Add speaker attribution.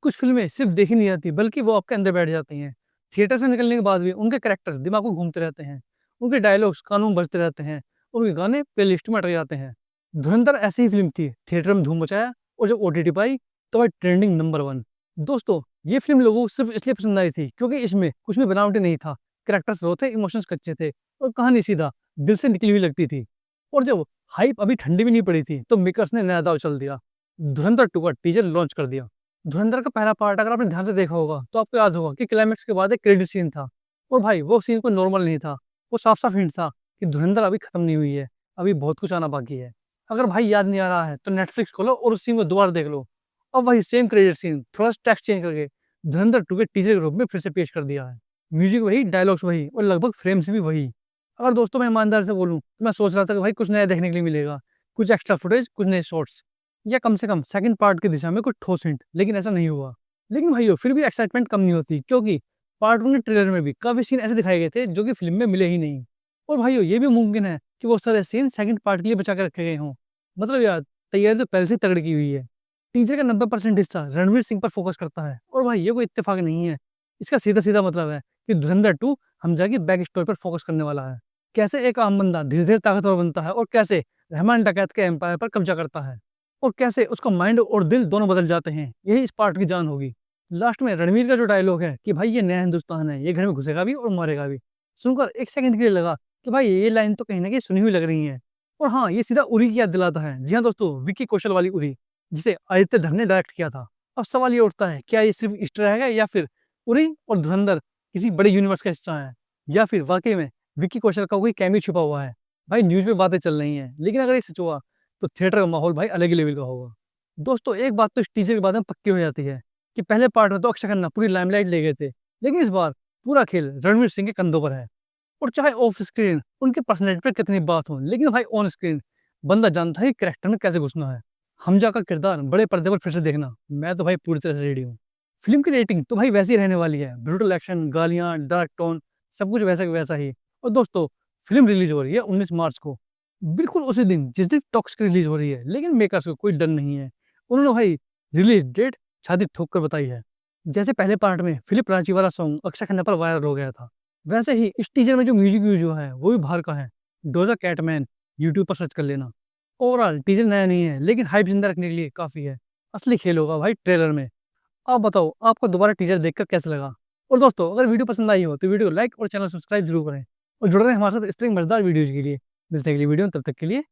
Speaker 1: कुछ फ़िल्में सिर्फ़ देखी नहीं जाती, बल्कि वो आपके अंदर बैठ जाती हैं। थिएटर से निकलने के बाद भी उनके कैरेक्टर्स दिमाग में घूमते रहते हैं। उनके डायलॉग्स कानों में बजते रहते हैं। उनके गाने प्लेलिस्ट में अटक जाते हैं। धुरंधर ऐसी ही फ़िल्म थी, थिएटर में धूम मचाया और जब ओटीटी पे आई, तो भाई ट्रेंडिंग नंबर 1। दोस्तों, ये फ़िल्म लोगों को सिर्फ़ इसलिए पसंद आई थी, क्योंकि इसमें कुछ भी बनावटी नहीं था। कैरेक्टर्स रो थे, इमोशंस कच्चे थे और कहानी सीधा दिल से निकली हुई लगती थी। और जब हाइप अभी ठंडी भी नहीं पड़ी थी, तो मेकर्स ने नया दाँव चल दिया। धुरंधर 2 का टीज़र लॉन्च कर दिया। धुरंधर का पहला पार्ट अगर आपने ध्यान से देखा होगा, तो आपको याद होगा कि क्लाइमैक्स के बाद एक क्रेडिट सीन था। और भाई वो सीन कोई नॉर्मल नहीं था, वो साफ-साफ हिंट था कि धुरंधर अभी खत्म नहीं हुई है, अभी बहुत कुछ आना बाकी है। अगर भाई याद नहीं आ रहा है, तो नेटफ्लिक्स खोलो और उस सीन को दोबारा देख लो। अब वही सेम क्रेडिट सीन थोड़ा सा टेक्स्ट चेंज करके धुरंधर 2 के टीज़र के रूप में फिर से पेश कर दिया है। म्यूज़िक वही, डायलॉग्स वही और लगभग फ्रेम्स भी वही। अगर दोस्तों मैं ईमानदारी से बोलूँ, तो मैं सोच रहा था कि भाई कुछ नया देखने के लिए मिलेगा, कुछ एक्स्ट्रा फुटेज, कुछ नए शॉट्स या कम से कम सेकंड पार्ट की दिशा में कुछ ठोस हिंट, लेकिन ऐसा नहीं हुआ। लेकिन भाइयों फिर भी एक्साइटमेंट कम नहीं होती, क्योंकि पार्ट 1 के ट्रेलर में भी काफ़ी सीन ऐसे दिखाए गए थे जो कि फ़िल्म में मिले ही नहीं। और भाइयों ये भी मुमकिन है कि वो सारे सीन सेकंड पार्ट के लिए बचा के रखे गए हों। मतलब यार, तैयारी तो पहले से ही तगड़ी की हुई है। टीज़र का 90% हिस्सा रणवीर सिंह पर फोकस करता है और भाई ये कोई इत्तेफाक नहीं है। इसका सीधा-सीधा मतलब है कि धुरंधर 2 हमजा की बैक स्टोरी पर फोकस करने वाला है। कैसे एक आम बंदा धीरे-धीरे ताकतवर बनता है और कैसे रहमान डकैत के एम्पायर पर कब्जा करता है और कैसे उसका माइंड और दिल दोनों बदल जाते हैं, यही इस पार्ट की जान होगी। लास्ट में रणवीर का जो डायलॉग है कि भाई ये नया हिंदुस्तान है, ये घर में घुसेगा भी और मारेगा भी, सुनकर एक सेकंड के लिए लगा कि भाई ये लाइन तो कहीं न कहीं सुनी हुई लग रही है। और हाँ, ये सीधा उरी की याद दिलाता है। जी हाँ दोस्तों, विक्की कौशल वाली उरी, जिसे आदित्य धर ने डायरेक्ट किया था। अब सवाल ये उठता है, क्या ये सिर्फ ईस्टर एग है या फिर उरी और धुरंधर किसी बड़े यूनिवर्स का हिस्सा है? या फिर वाक़ई में विक्की कौशल का कोई कैमियो छुपा हुआ है? भाई न्यूज़ में बातें चल रही हैं, लेकिन अगर ये सच हुआ, तो थिएटर का माहौल भाई अलग ही लेवल का होगा। दोस्तों एक बात तो इस टीज़र के बाद में पक्की हो जाती है कि पहले पार्ट में तो अक्षय खन्ना पूरी लाइमलाइट ले गए थे, लेकिन इस बार पूरा खेल रणवीर सिंह के कंधों पर है। और चाहे ऑफ स्क्रीन उनकी पर्सनैलिटी पे कितनी बात हो, लेकिन भाई ऑन स्क्रीन बंदा जानता है कि कैरेक्टर में कैसे घुसना है। हमजा का किरदार बड़े पर्दे पर फिर से देखना, मैं तो भाई पूरी तरह से रेडी हूँ। फ़िल्म की रेटिंग तो भाई वैसी ही रहने वाली है, ब्रूटल एक्शन, गालियाँ, डार्क टोन, सब कुछ वैसा का वैसा ही। और दोस्तों फ़िल्म रिलीज़ हो रही है 19 मार्च को, बिल्कुल उसी दिन जिस दिन टॉक्स की रिलीज़ हो रही है, लेकिन मेकर्स को कोई डर नहीं है। उन्होंने भाई रिलीज़ डेट छाती ठोक कर बताई है। जैसे पहले पार्ट में फिलिप रांची वाला सॉन्ग अक्षय खन्ना पर वायरल हो गया था, वैसे ही इस टीज़र में जो म्यूज़िक यूज़ हुआ है, वो भी बाहर का है। डोजा कैट मैन, यूट्यूब पर सर्च कर लेना। ओवरऑल टीज़र नया नहीं है, लेकिन हाइप ज़िंदा रखने के लिए काफ़ी है। असली खेल होगा भाई ट्रेलर में। आप बताओ, आपको दोबारा टीज़र देखकर कैसा लगा? और दोस्तों अगर वीडियो पसंद आई हो, तो वीडियो को लाइक और चैनल सब्सक्राइब ज़रूर करें और जुड़े रहें हमारे साथ इस तरह की मज़ेदार वीडियोज़ के लिए। मिलते हैं अगली वीडियो में, तब तक के लिए